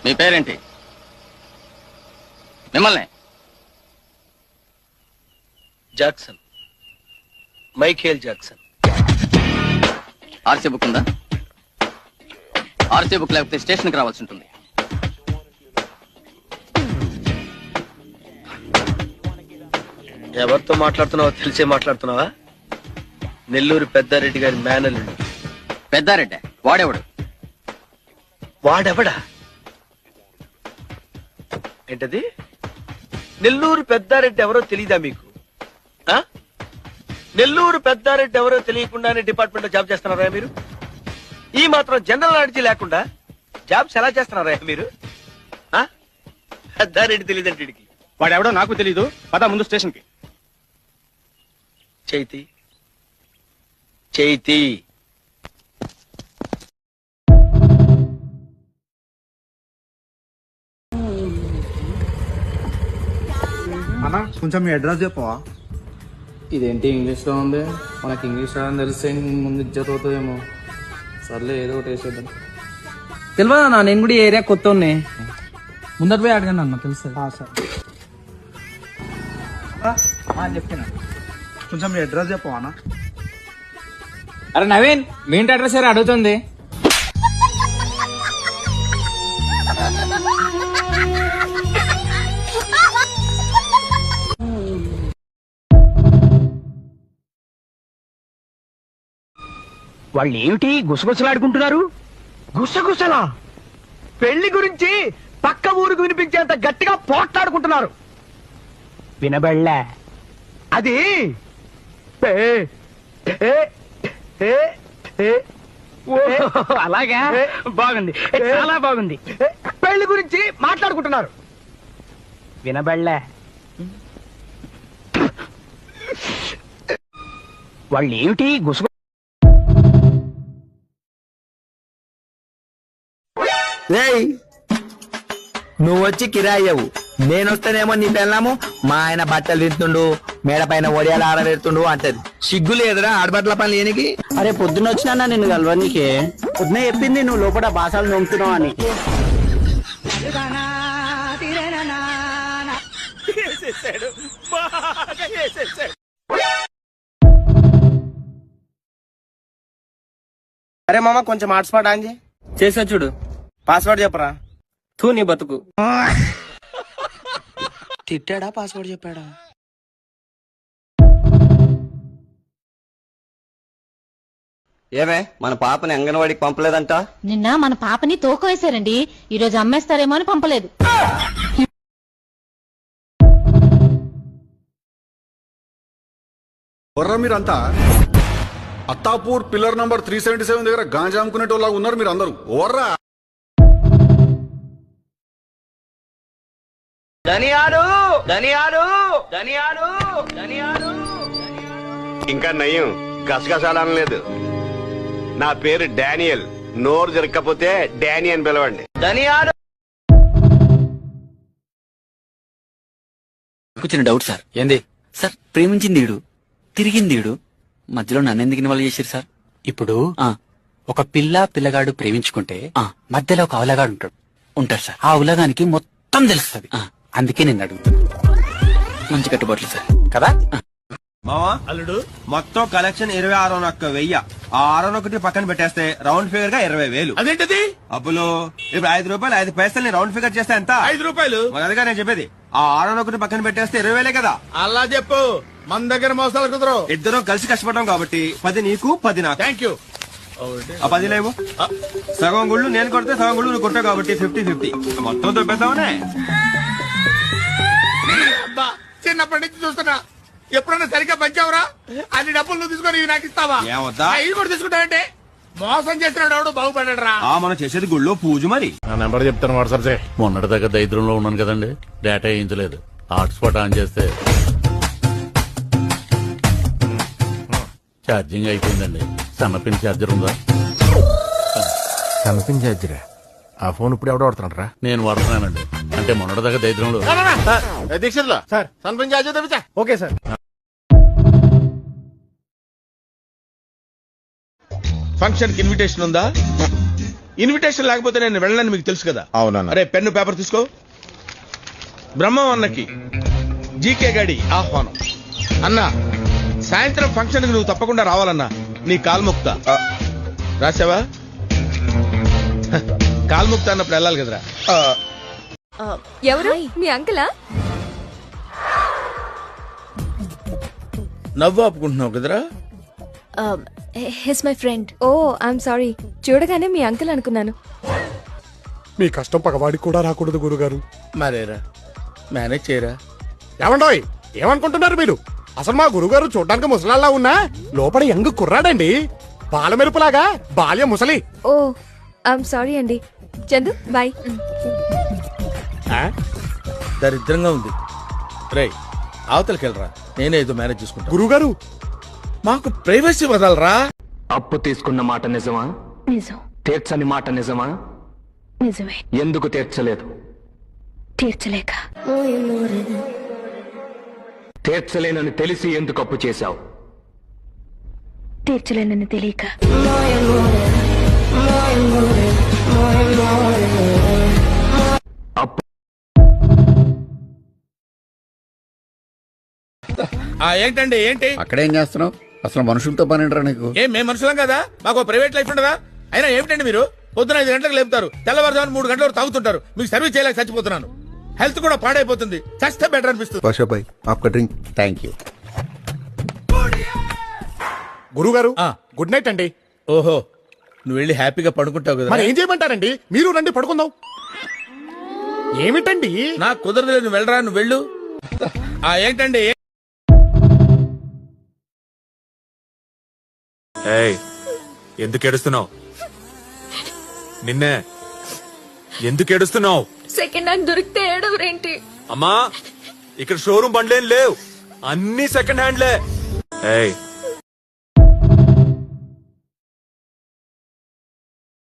మీ పేరేంటి? మిమ్మల్ని Jackson, Michael Jackson. RC book ఉందా? ఆర్సీ బుక్ లేకపోతే స్టేషన్కి రావాల్సి ఉంటుంది. ఎవరితో మాట్లాడుతున్నావో తెలిసే మాట్లాడుతున్నావా? నెల్లూరు పెద్దారెడ్డి గారి మేనల్లుడు. పెద్దారెడ్డి వాడేవాడు? వాడెవడా? ఏంటది? నెల్లూరు పెద్దారెడ్డి ఎవరో తెలీదా మీకు? ఆ? నెల్లూరు పెద్దారెడ్డి ఎవరో తెలియకుండానే డిపార్ట్మెంట్ లో జాబ్ చేస్తున్నారా మీరు? ఈ మాత్రం జనరల్ నాలెడ్జ్ లేకుండా జాబ్స్ ఎలా చేస్తున్నారా మీరు? ఆ? పెద్దారెడ్డి తెలియదంటే వీడికి. వాడెవడో నాకు తెలీదు. పద ముందు స్టేషన్ కి. చైతి, చైతి. అన్నా కొంచెం మీ అడ్రస్ చెప్పవా? ఇదేంటి ఇంగ్లీష్ లో ఉంది? మనకి ఇంగ్లీష్ రాని తెలిస్తే ముందు ఇజ్జత్ అవుతుందేమో. సర్లే ఏదో ఒకటి వేసేద్దాం. తెలియదా? నేను కూడా ఈ ఏరియా కొత్త ఉన్నాయి. ముందర పోయి అడగండి అన్న, తెలుస్తుంది. సార్ చెప్తున్నా, కొంచెం మీ అడ్రస్ చెప్పవా అన్న? అరే నవీన్, మీ ఇంటి అడ్రస్ అడుగుతుంది. వాళ్ళు ఏమిటి గుసగుసలాడుకుంటున్నారు? గుసగుసలా? పెళ్లి గురించి పక్క ఊరికి వినిపించేంత గట్టిగా పోట్లాడుకుంటున్నారు. వినబడలే? అది అలాగా? బాగుంది, చాలా బాగుంది. పెళ్లి గురించి మాట్లాడుకుంటున్నారు. వినబడలే? వాళ్ళు ఏమిటి గుసగు నువ్వు వచ్చి కిరాయ్యవు, నేనొస్తేనేమో నీ పెళ్ళాము మా ఆయన బట్టలు తింటుండు, మేడ పైన ఒడియాలు ఆడబెడుతుండు అంటది. సిగ్గు లేదురా ఆడబట్టల పని లేనికి? అరే పొద్దున్న వచ్చినా నిన్ను కలవనికి. పొద్దున చెప్పింది నువ్వు లోపల బాసాలు నొంగుతున్నావు అని. అరే మామ, కొంచెం హాట్స్పాట్ ఆన్ చేయి. చేసా చూడు. పాస్వర్డ్ చెప్పరా. తూ నీ బతుకు. తిట్టాడా? పాస్వర్డ్ చెప్పాడా? ఏమే మన పాపని అంగన్వాడికి పంపలేదంట? నిన్న మన పాపని తోక వేశారండి. ఈ రోజు అమ్మేస్తారేమో అని పంపలేదు. వర్రా మీరంతా అత్తాపూర్ పిల్లర్ నంబర్ 377 దగ్గర గాంజా అమ్ముకునేటోళ్ళగా ఉన్నారు మీరు అందరూ. ఓర్రా ధనియాలు, ధనియాలు, ధనియాలు, ధనియాలు. ఇంకా నయం గసగసాలనలేదు. నా పేరు డానియల్. నోరు జరగకపోతే డానీ అని పిలవండి. ధనియాలు. చిన్న డౌట్ సార్. ఏంది సార్? ప్రేమించింది ఈడు, తిరిగింది ఈడు, మధ్యలో నన్ను ఎందుకు ఇన్వాల్వ్ చేశారు సార్? ఇప్పుడు ఒక పిల్లగాడు ప్రేమించుకుంటే మధ్యలో ఒక అవలగాడు ఉంటాడు సార్. ఆ అవలగానికి మొత్తం తెలుస్తుంది. అందుకే నేను అడుగుతాను. మంచి కట్టుబాట్లు సార్ కదా? మావా అల్లుడు, మొత్తం కలెక్షన్ 26,100. ఆ 601 పక్కన పెట్టేస్తే రౌండ్ ఫిగర్ గా 20,000. అదేంటది? అబ్బులు, ఇప్పుడు 5 రూపాయలు 5 పైసలు రౌండ్ ఫిగర్ చేస్తే ఎంత? 5 రూపాయలు. అదిగా నేను చెప్పేది. ఆ 601 పక్కన పెట్టేస్తే 20,000 కదా. అలా చెప్పు. మన దగ్గర మోసాలు కుదరవు. ఇద్దరం కలిసి కష్టపడ్డాం కాబట్టి 10 నీకు 10 నాకు. Thank you. ఆ 10 లేవు. సగం గుళ్ళు నేను కొడితే సగం గుళ్ళు నువ్వు కొట్టావు కాబట్టి 50-50. మొత్తం దొబ్బేద్దామనే. చిన్నప్పటి నుంచి చూస్తున్నా, ఎప్పుడన్నా సరిగ్గా పంచావురా? అన్ని డబ్బులు నువ్వు తీసుకొని ఇవి నాకు ఇస్తావా? ఏమొద్దా? ఇది కూడా తీసుకుంటావంటే మోసం చేస్తున్నాడు ఎవడు బాగుపడ్డాడు రా. మనం చేసేది గుళ్ళో పూజ. మరి నా నెంబర్ చెప్తాను వాట్సాప్ చేయి. మొన్నటి దగ్గర దరిద్రంలో ఉన్నాను కదండి, డేటా వేయించలేదు. హాట్స్పాట్ ఆన్ చేస్తే ఛార్జింగ్ అయిపోయిందండి. సన్నపిన్ ఛార్జర్ ఉందా? సన్పిన్ చార్జరా? ఆ ఫోన్ ఇప్పుడు ఎవడో వాడుతున్నాడు రా? నేను వాడుతున్నానండి. అంటే మొన్నటి దగ్గర దరిద్రంలో దీక్షితులా సార్ సన్పిన్ చార్జర్ తెప్పించా. Okay sir. ఫంక్షన్ కి ఇన్విటేషన్ ఉందా? ఇన్విటేషన్ లేకపోతే నేను వెళ్ళనని మీకు తెలుసు కదా. అవునన్నా. అరే పెన్ను పేపర్ తీసుకో. బ్రహ్మం అన్నకి జీకే గాడి ఆహ్వానం. అన్నా సాయంత్రం ఫంక్షన్ కి నువ్వు తప్పకుండా రావాలన్నా. నీ కాల్ముక్త రాసావా? కాల్ముక్త అన్నప్పుడు వెళ్ళాలి కదరా. ఎవరు మీ అంకులా? నవ్వు ఆపుకుంటున్నావు కదరా. He's my friend. Oh I'm sorry, చూడగానే మీ అంకుల్ అనుకున్నాను. మీ కష్టం పగవాడికి కూడా రాకూడదు గురుగారు. మరేరా మేనేజ్ చేయరా. ఏమండోయ్, ఏమనుకుంటున్నారు మీరు? అసలు మా గురుగారు చూడడానికి ముసలాల్లా ఉన్నా లోపల యంగ్ కుర్రాడండి. పాల మెరుపులాగా బాల్య ముసలి. ఓ ఐఎమ్ సారీ అండి. చందు బాయ్. దరిద్రంగా ఉంది. రేయ్ అవతలకి వెళ్ళరా, నేనే ఏదో మేనేజ్ చేసుకుంటా. గురుగారు మాకు ప్రైవసీ వదలరా. అప్పు తీసుకున్న మాట నిజమా? నిజం. తీర్చని మాట నిజమా? నిజమే. ఎందుకు తీర్చలేదు? తీర్చలేక. తీర్చలేనని తెలిసి ఎందుకు అప్పు చేశావు? తీర్చలేనని తెలియక. అప్పు ఏంటండి ఏంటి అక్కడేం చేస్తున్నావు? అసలు మనుషులతో పని ఏంట్రా నీకు? ఏం మేము మనుషులం కదా? మాకు ప్రైవేట్ లైఫ్ ఉండదా? అయినా ఏమిటండి మీరు పొద్దున 5 గంటలకు లేపుతారు, తెల్లవారుజామున 3 గంటల వరకు తాగుతుంటారు. మీకు సర్వీస్ చేయలేక చచ్చిపోతున్నాను. హెల్త్ కూడా పాడైపోతుంది. చస్తే బెటర్ అనిపిస్తుంది. భాషాబాయ్ ఆప్కా డ్రింక్. Thank you. గురుగారు గుడ్ నైట్ అండి. ఓహో నువ్వు వెళ్ళి హ్యాపీగా పడుకుంటావు కదా. మరి ఏం చేయమంటారండి? మీరు రండి పడుకుందాం. ఏమిటండి? నాకు కుదరలేదు, నువ్వు వెళ్ళరా. నువ్వు వెళ్ళు. ఏంటండి ఎందుకు ఏడుస్తున్నావు? నిన్నే ఎందుకు ఏడుస్తున్నావు? సెకండ్ హ్యాండ్ దొరికితే ఏడవరేంటి? అమ్మా ఇక్కడ షోరూమ్ బండ్లేం లేవు, అన్ని సెకండ్ హ్యాండ్లే.